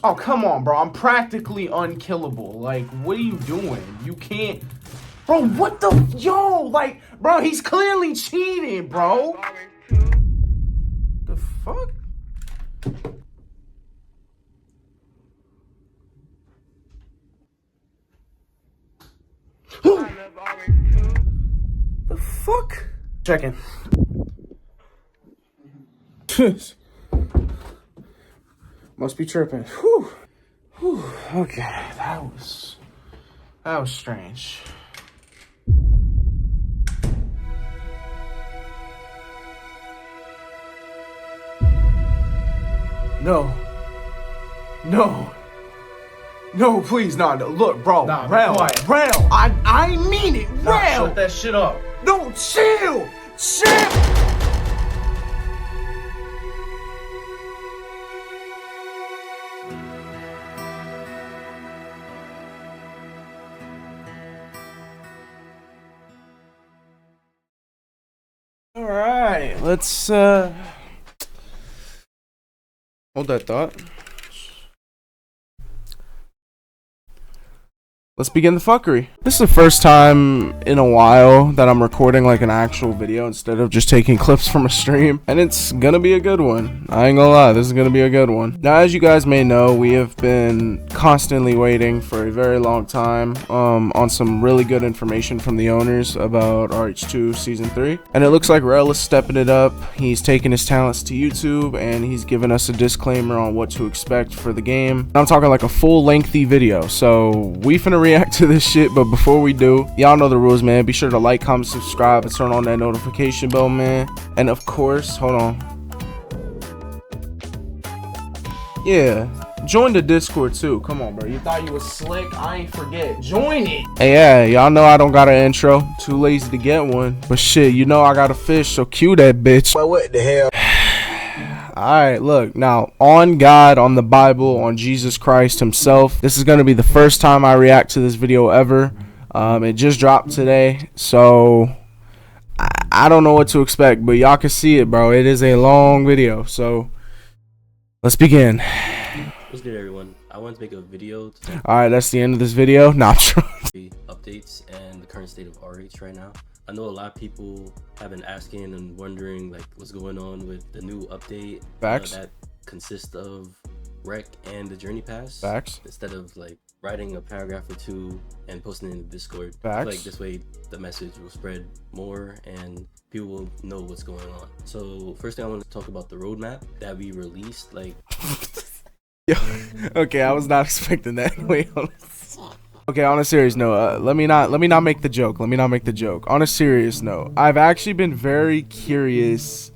Oh, come on, bro. I'm practically unkillable. Like, what are you doing? You can't... Bro, what the... Yo, like, bro, he's clearly cheating, bro. The fuck? The fuck? Checking. Must be tripping. Whew. Whew. Okay, that was strange. No. No. No, please, no. Look, bro. Nah, Rel. I mean it. Nah, Rel. shut that shit up. No, chill. Chill. All right, let's hold that thought. Let's begin the fuckery. This is the first time in a while that I'm recording like an actual video instead of just taking clips from a stream. And it's gonna be a good one. I ain't gonna lie, this is gonna be a good one. Now, as you guys may know, we have been constantly waiting for a very long time on some really good information from the owners about RH2 Season 3. And it looks like Rel is stepping it up. He's taking his talents to YouTube and he's given us a disclaimer on what to expect for the game. I'm talking like a full lengthy video. So we finna react to this shit, but before we do, y'all know the rules, man. Be sure to like, comment, subscribe, and turn on that notification bell, man. And of course, hold on, yeah, join the Discord too. Come on, bro, you thought you was slick? I ain't forget, join it. Hey, yeah, y'all know I don't got an intro, too lazy to get one, but shit, you know I got a fish, so cue that bitch. But what the hell? Alright, look, now, on God, on the Bible, on Jesus Christ himself, this is going to be the first time I react to this video ever. It just dropped today, so I don't know what to expect, but y'all can see it, bro. It is a long video, so let's begin. What's good, everyone? I wanted to make a video to talk Alright, that's the end of this video. Nah, I'm sure. the updates and the current state of RH right now. I know a lot of people have been asking and wondering like what's going on with the new update. Facts. That consists of Rec and the Journey Pass. Facts. Instead of like writing a paragraph or two and posting it in the Discord. Facts. Like this way the message will spread more and people will know what's going on. So first thing I want to talk about the roadmap that we released. Like Yo, okay, I was not expecting that. Wait, hold on. Okay, on a serious note, let me not make the joke. On a serious note, I've actually been very curious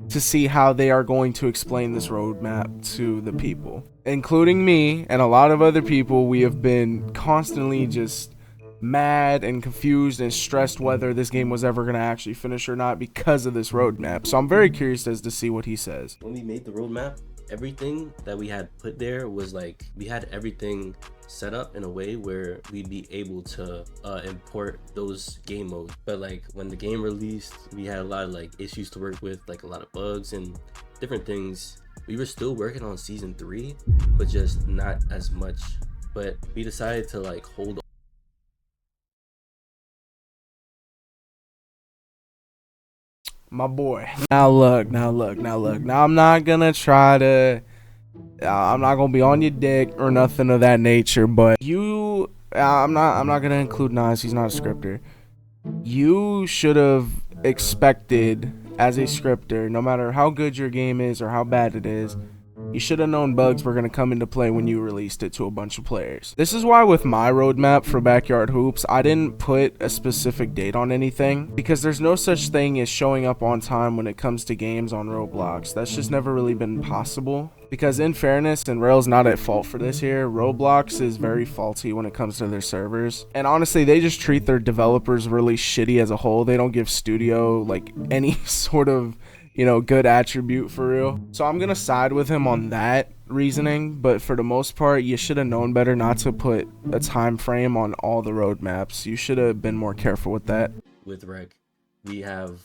to see how they are going to explain this roadmap to the people, including me and a lot of other people. We have been constantly just mad and confused and stressed whether this game was ever going to actually finish or not because of this roadmap. So I'm very curious as to see what he says. when we made the roadmap, everything that we had put there was like we had everything set up in a way where we'd be able to import those game modes. But like when the game released, we had a lot of like issues to work with, like a lot of bugs and different things. We were still working on Season 3, but just not as much. But we decided to like hold My boy. Now look. Now I'm not gonna try to I'm not gonna be on your dick or nothing of that nature, but you I'm not gonna include Nas, he's not a scripter. You should have expected as a scripter, no matter how good your game is or how bad it is, you should have known bugs were going to come into play when you released it to a bunch of players. This is why with my roadmap for Backyard Hoops, I didn't put a specific date on anything, because there's no such thing as showing up on time when it comes to games on Roblox. That's just never really been possible. Because in fairness, and Rel's not at fault for this here, Roblox is very faulty when it comes to their servers. And honestly, they just treat their developers really shitty as a whole. They don't give studio like any sort of, you know, good attribute for real. So I'm gonna side with him on that reasoning, but for the most part, you should have known better not to put a time frame on all the roadmaps. You should have been more careful with that. with Rec. We have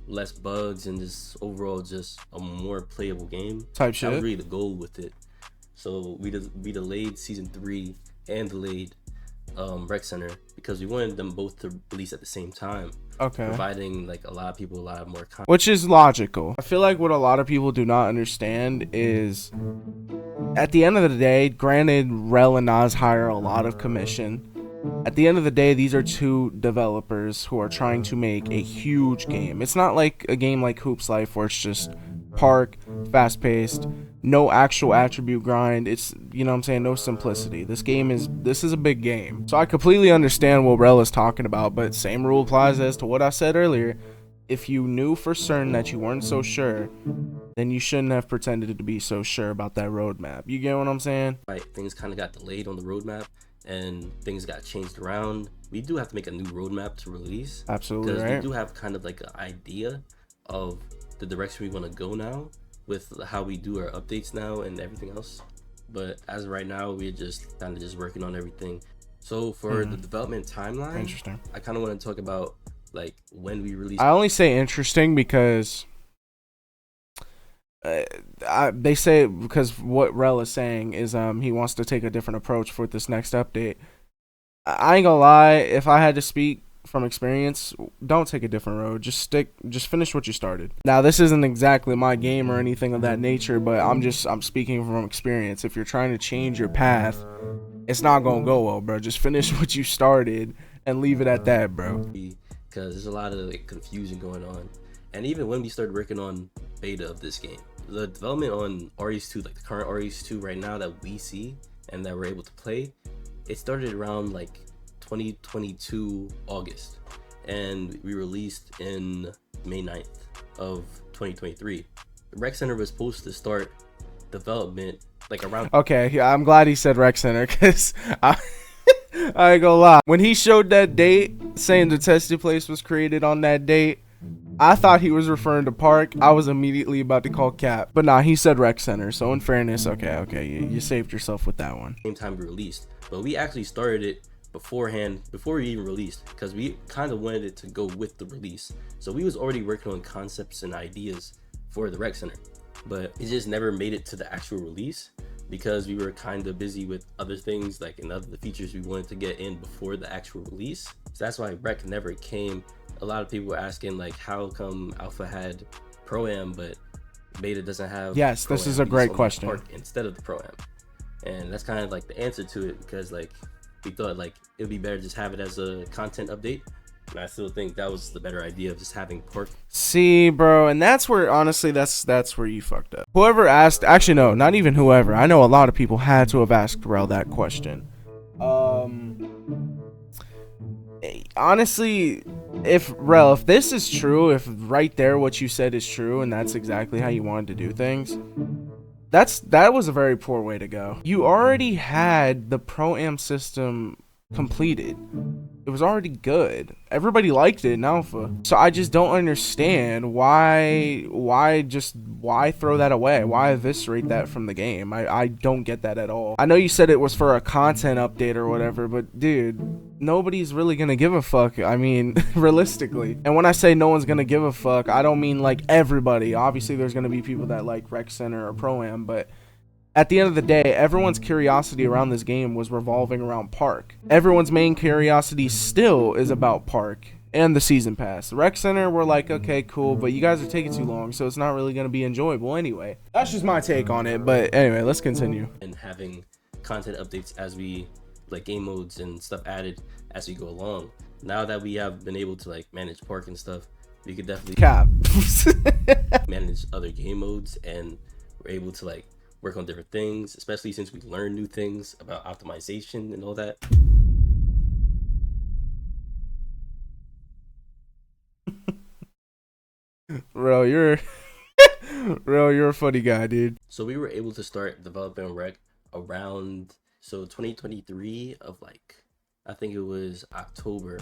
less bugs and just overall just a more playable game. Type That shit. was really the goal with it. So we delayed season 3 and delayed Rec Center because we wanted them both to release at the same time. Okay. Providing like a lot of people a lot more content. Which is logical. I feel like what a lot of people do not understand is, at the end of the day, granted, Rel and Nas hire a lot of commission. At the end of the day, these are two developers who are trying to make a huge game. It's not like a game like Hoops Life where it's just park, fast-paced, no actual attribute grind. It's, you know what I'm saying, no simplicity. This is a big game. So I completely understand what Rel is talking about, but same rule applies as to what I said earlier. If you knew for certain that you weren't so sure, then you shouldn't have pretended to be so sure about that roadmap. You get what I'm saying? Right, things kind of got delayed on the roadmap and things got changed around. We do have to make a new roadmap to release. Absolutely, because right? we do have kind of like an idea of the direction we want to go now with how we do our updates now and everything else. But as of right now, we're just kind of just working on everything. So for the development timeline, Interesting. I kind of want to talk about like when we release. I only say interesting because they say, because what Rel is saying is he wants to take a different approach for this next update. I ain't gonna lie, if I had to speak from experience, don't take a different road. Just finish what you started. Now, this isn't exactly my game or anything of that nature, but I'm speaking from experience. If you're trying to change your path, it's not gonna go well, bro. Just finish what you started and leave it at that, bro. Because there's a lot of like confusion going on. And even when we started working on beta of this game, the development on RH2, like the current RH2 right now that we see and that we're able to play, it started around like 2022 August, and we released in May 9th of 2023. The Rec Center was supposed to start development like around. Okay, yeah, I'm glad he said Rec Center, because I ain't gonna lie. When he showed that date, saying the testing place was created on that date, I thought he was referring to Park. I was immediately about to call Cap. But nah, he said Rec Center. So in fairness, okay, you saved yourself with that one. Same time we released. But we actually started it beforehand, before we even released, because we kind of wanted it to go with the release. So we was already working on concepts and ideas for the Rec Center. But it just never made it to the actual release because we were kind of busy with other things, like in other features we wanted to get in before the actual release. So that's why Rec never came. A lot of people were asking like, how come Alpha had ProAm but Beta doesn't have? Yes, this ProAm? is a great question. Park instead of the ProAm, and that's kind of like the answer to it, because like we thought like it would be better just have it as a content update. And I still think that was the better idea of just having Park. See, bro, and that's where, honestly, that's where you fucked up. Whoever asked, actually no, not even whoever. I know a lot of people had to have asked Rel that question. Honestly, if this is true, if right there what you said is true, and that's exactly how you wanted to do things, that was a very poor way to go. You already had the ProAm system completed. It was already good. Everybody liked it in alpha. So I just don't understand why throw that away? Why eviscerate that from the game? I don't get that at all. I know you said it was for a content update or whatever, but dude, nobody's really gonna give a fuck. I mean, realistically. And when I say no one's gonna give a fuck, I don't mean like everybody. Obviously there's gonna be people that like Rec Center or ProAm, but at the end of the day, everyone's curiosity around this game was revolving around Park. Everyone's main curiosity still is about Park and the season pass. The Rec Center, we're like, okay, cool, but you guys are taking too long, so it's not really going to be enjoyable anyway. That's just my take on it, but anyway, let's continue. And having content updates as we, like game modes and stuff added as we go along. Now that we have been able to like manage Park and stuff, we could definitely Cap. manage other game modes, and we're able to like work on different things, especially since we learn new things about optimization and all that. Bro, you're a funny guy, dude. So we were able to start developing Rec around 2023 of like, I think it was October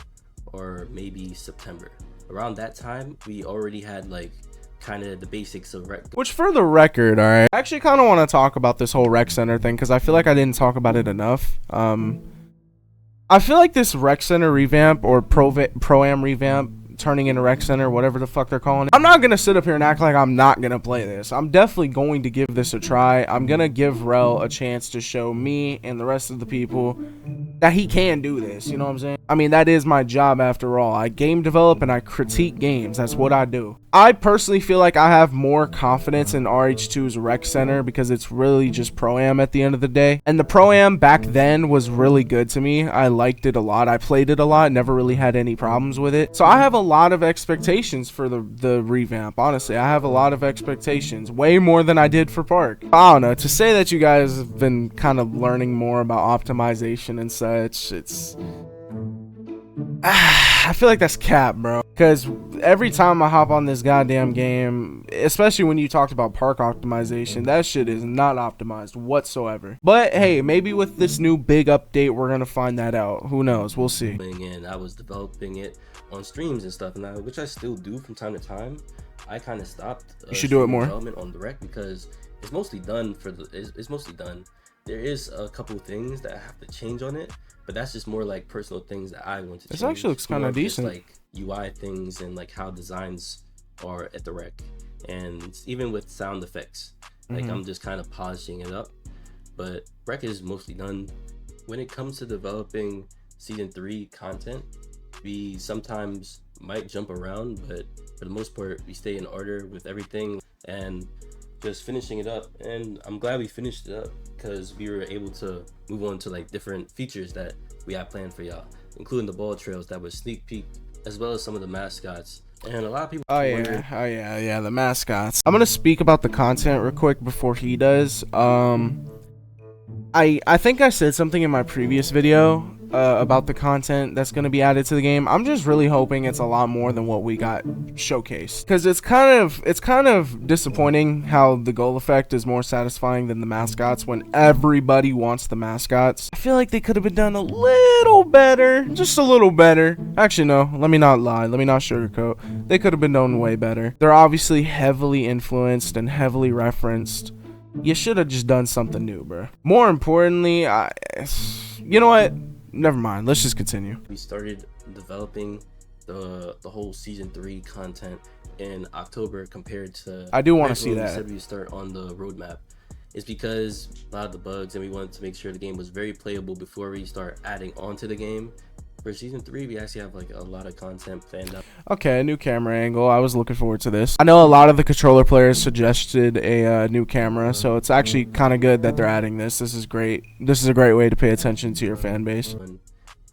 or maybe September. Around that time, we already had like kind of the basics of Rec. Which, for the record, all right, I actually kind of want to talk about this whole Rec Center thing because I feel like I didn't talk about it enough. I feel like this Rec Center revamp or ProAm revamp turning into Rec Center, whatever the fuck they're calling it. I'm not gonna sit up here and act like I'm not gonna play this. I'm definitely going to give this a try. I'm gonna give Rel a chance to show me and the rest of the people that he can do this, you know what I'm saying? I mean, that is my job after all. I game develop and I critique games. That's what I do. I personally feel like I have more confidence in RH2's Rec Center because it's really just ProAm at the end of the day. And the ProAm back then was really good to me. I liked it a lot. I played it a lot, never really had any problems with it. So I have a lot of expectations for the revamp. Honestly, I have a lot of expectations, way more than I did for Park. I don't know, to say that you guys have been kind of learning more about optimization and such, it's I feel like that's cap, bro, because every time I hop on this goddamn game, especially when you talked about park optimization, that shit is not optimized whatsoever. But hey, maybe with this new big update we're gonna find that out. Who knows? We'll see. And I was developing it on streams and stuff, and which I still do from time to time. I kind of stopped you should do it more development on the rec because it's mostly done it's mostly done. There is a couple things that I have to change on it, but that's just more like personal things that I want to change. This actually looks kind of decent, like UI things and like how designs are at the rec, and even with sound effects, like I'm just kind of polishing it up. But rec is mostly done. When it comes to developing season 3 content, we sometimes might jump around, but for the most part we stay in order with everything and just finishing it up. And I'm glad we finished it up because we were able to move on to like different features that we had planned for y'all, including the ball trails that was sneak peek, as well as some of the mascots. And a lot of people yeah, the mascots. I'm gonna speak about the content real quick before he does. I think I said something in my previous video about the content that's going to be added to the game. I'm just really hoping it's a lot more than what we got showcased, because it's kind of disappointing how the goal effect is more satisfying than the mascots when everybody wants the mascots. I feel like they could have been done a little better, just a little better. Actually, no, let me not lie, let me not sugarcoat. They could have been done way better. They're obviously heavily influenced and heavily referenced. You should have just done something new, bro. More importantly, you know what? Never mind. Let's just continue. We started developing the whole season 3 content in October compared to. I do want to see that. We said we start on the roadmap. It's because a lot of the bugs, and we wanted to make sure the game was very playable before we start adding on to the game. For season 3, we actually have like a lot of content planned out. Okay, a new camera angle. I was looking forward to this. I know a lot of the controller players suggested a new camera, so it's actually kind of good that they're adding this. This is great. This is a great way to pay attention to your fan base.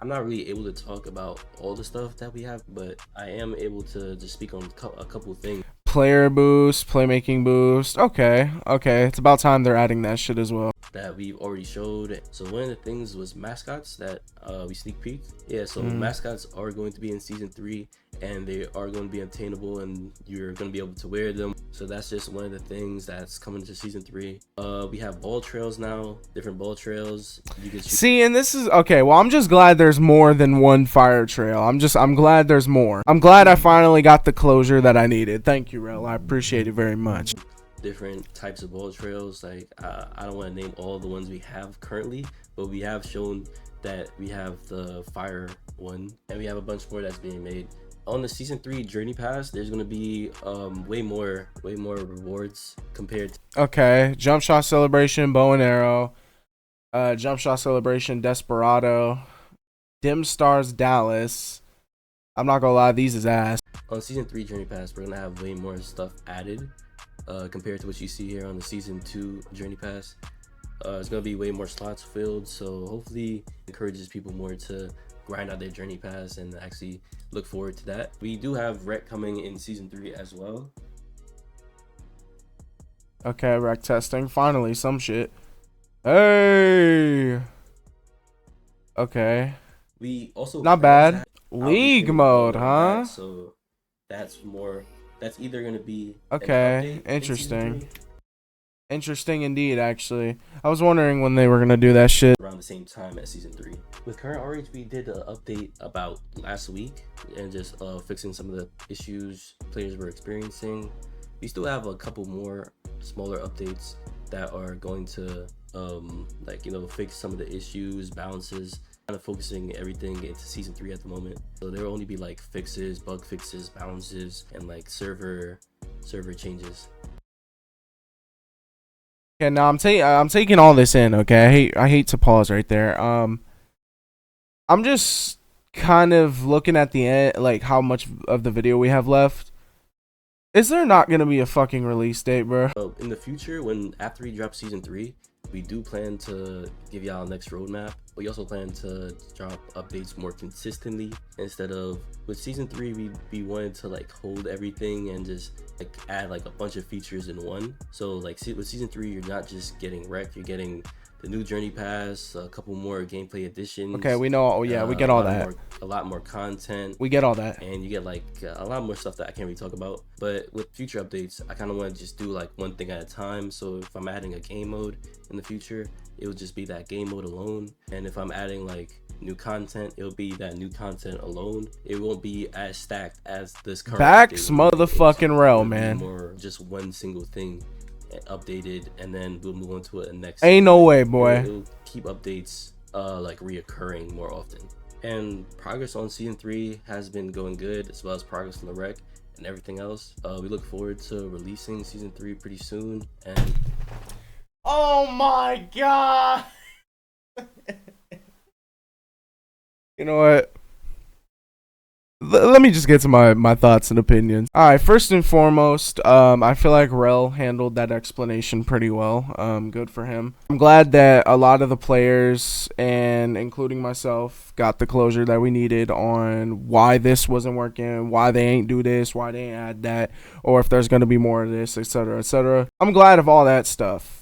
I'm not really able to talk about all the stuff that we have, but I am able to just speak on a couple things. Player boost, playmaking boost. Okay. It's about time they're adding that shit as well. That we've already showed. So one of the things was mascots that we sneak peeked. Yeah, so mascots are going to be in season 3, and they are going to be obtainable, and you're going to be able to wear them. So that's just one of the things that's coming to season 3. We have ball trails now, different ball trails. You can see, and this is okay. Well, I'm just glad there's more than one fire trail. I'm glad there's more. I'm glad I finally got the closure that I needed. Thank you, Rel. I appreciate it very much. Different types of ball trails, like I don't want to name all the ones we have currently, but we have shown that we have the fire one, and we have a bunch more that's being made. On the season 3 journey pass, there's going to be way more rewards compared to jump shot celebration, bow and arrow, jump shot celebration, desperado, dim stars, Dallas. I'm not gonna lie, these is ass. On season 3 journey pass, we're gonna have way more stuff added compared to what you see here on the season 2 journey pass. It's gonna be way more slots filled, so hopefully encourages people more to grind out their journey pass and actually look forward to that. We do have rec coming in season 3 as well. Okay, rec testing, finally some shit. Hey, okay, we also not bad. League mode, huh? So that's either gonna be okay. Interesting indeed, actually. I was wondering when they were gonna do that shit. Around the same time as season 3. With current RH, we did an update about last week and just fixing some of the issues players were experiencing. We still have a couple more smaller updates that are going to fix some of the issues, bounces kind of focusing everything into season 3 at the moment. So there will only be like fixes, bug fixes, bounces, and like server changes. Okay, now I'm taking all this in. Okay, I hate to pause right there. I'm just kind of looking at the end, like how much of the video we have left. Is there not gonna be a fucking release date, bro? In the future, when after we drop season 3, we do plan to give y'all next roadmap. We also plan to drop updates more consistently. Instead of with season 3, we wanted to like hold everything and just like add like a bunch of features in one. So like with season 3, you're not just getting Rec, you're getting the new journey pass, a couple more gameplay additions. Okay, we know. Oh yeah, we get all that. A lot more content. We get all that, and you get like a lot more stuff that I can't really talk about. But with future updates, I kind of want to just do like one thing at a time. So if I'm adding a game mode in the future, it will just be that game mode alone. And if I'm adding like new content, it'll be that new content alone. It won't be as stacked as this current Backs motherfucking rel, man. More just one single thing updated, and then we'll move on to it next. Ain't no way, boy. It'll keep updates like reoccurring more often. And progress on season 3 has been going good, as well as progress on the Rec and everything else. We look forward to releasing season 3 pretty soon. And oh my god. You know what? Let me just get to my thoughts and opinions. All right, first and foremost, I feel like Rel handled that explanation pretty well. Good for him. I'm glad that a lot of the players, and including myself, got the closure that we needed on why this wasn't working, why they ain't do this, why they ain't add that, or if there's going to be more of this, etc., etc. I'm glad of all that stuff.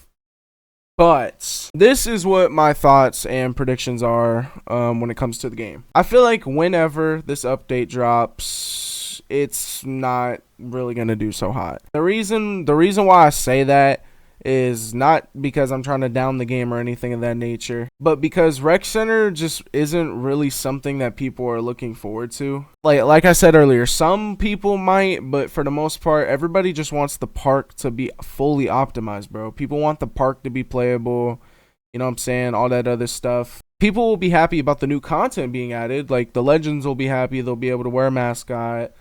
But this is what my thoughts and predictions are when it comes to the game. I feel like whenever this update drops, it's not really going to do so hot. The reason why I say that is not because I'm trying to down the game or anything of that nature, but because Rec Center just isn't really something that people are looking forward to. Like I said earlier, some people might, but for the most part, everybody just wants the park to be fully optimized, bro. People want the park to be playable, you know what I'm saying, all that other stuff. People will be happy about the new content being added, like the legends will be happy, they'll be able to wear a mascot,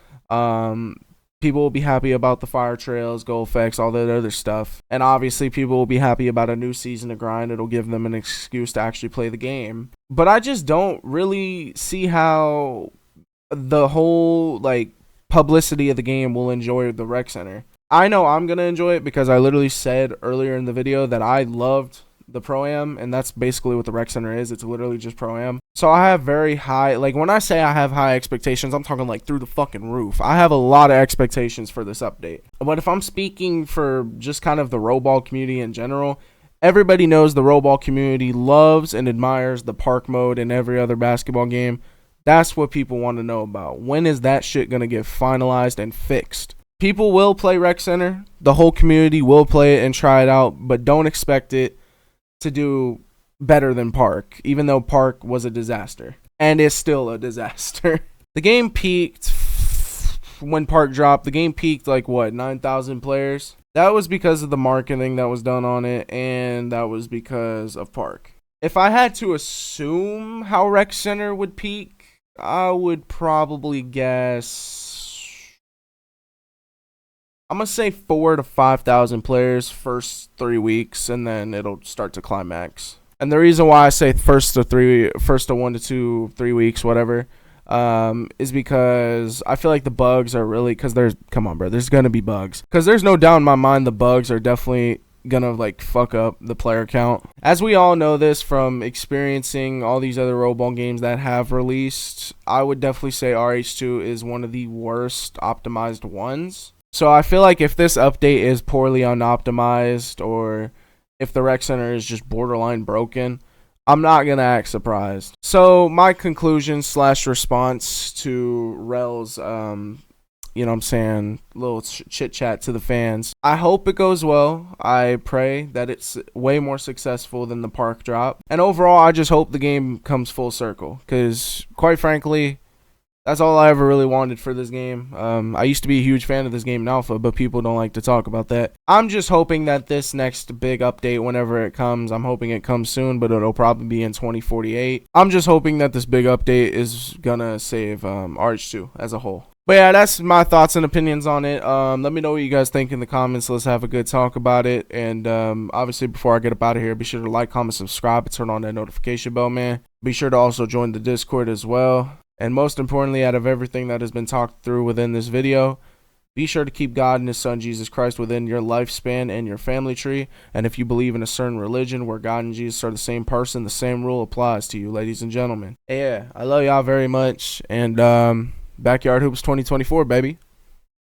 people will be happy about the fire trails, gold effects, all that other stuff. And obviously people will be happy about a new season to grind. It'll give them an excuse to actually play the game. But I just don't really see how the whole like publicity of the game will enjoy the Rec Center. I know I'm going to enjoy it because I literally said earlier in the video that I loved the ProAm, and that's basically what the Rec Center is. It's literally just ProAm. So I have very high, like when I say I have high expectations, I'm talking like through the fucking roof. I have a lot of expectations for this update. But if I'm speaking for just kind of the Roblox community in general, everybody knows the Roblox community loves and admires the park mode in every other basketball game. That's what people want to know about. When is that shit going to get finalized and fixed? People will play Rec Center. The whole community will play it and try it out, but don't expect it to do better than Park, even though Park was a disaster. And is still a disaster. The game peaked when Park dropped. The game peaked like what, 9,000 players? That was because of the marketing that was done on it, and that was because of Park. If I had to assume how Rec Center would peak, I would probably guess, I'm going to say 4,000 to 5,000 players first 3 weeks, and then it'll start to climax. And the reason why I say first to 1 to 2, 3 weeks, whatever, is because I feel like the bugs are really, because there's going to be bugs. Because there's no doubt in my mind the bugs are definitely going to like fuck up the player count. As we all know this from experiencing all these other Roblox games that have released, I would definitely say RH2 is one of the worst optimized ones. So I feel like if this update is poorly unoptimized, or if the Rec Center is just borderline broken, I'm not going to act surprised. So my conclusion / response to Rel's, you know what I'm saying, little chit chat to the fans. I hope it goes well. I pray that it's way more successful than the Park drop. And overall, I just hope the game comes full circle. Because quite frankly, That's all I ever really wanted for this game. I used to be a huge fan of this game in alpha, but people don't like to talk about that. I'm just hoping that this next big update, whenever it comes, I'm hoping it comes soon, but it'll probably be in 2048. I'm just hoping that this big update is gonna save RH2 as a whole. But yeah, that's my thoughts and opinions on it. Let me know what you guys think in the comments. Let's have a good talk about it. And obviously, before I get up out of here, be sure to like, comment, subscribe, and turn on that notification bell, man. Be sure to also join the Discord as well. And most importantly, out of everything that has been talked through within this video, be sure to keep God and his son Jesus Christ within your lifespan and your family tree. And if you believe in a certain religion where God and Jesus are the same person, the same rule applies to you, ladies and gentlemen. Yeah, I love y'all very much. And Backyard Hoops 2024, baby.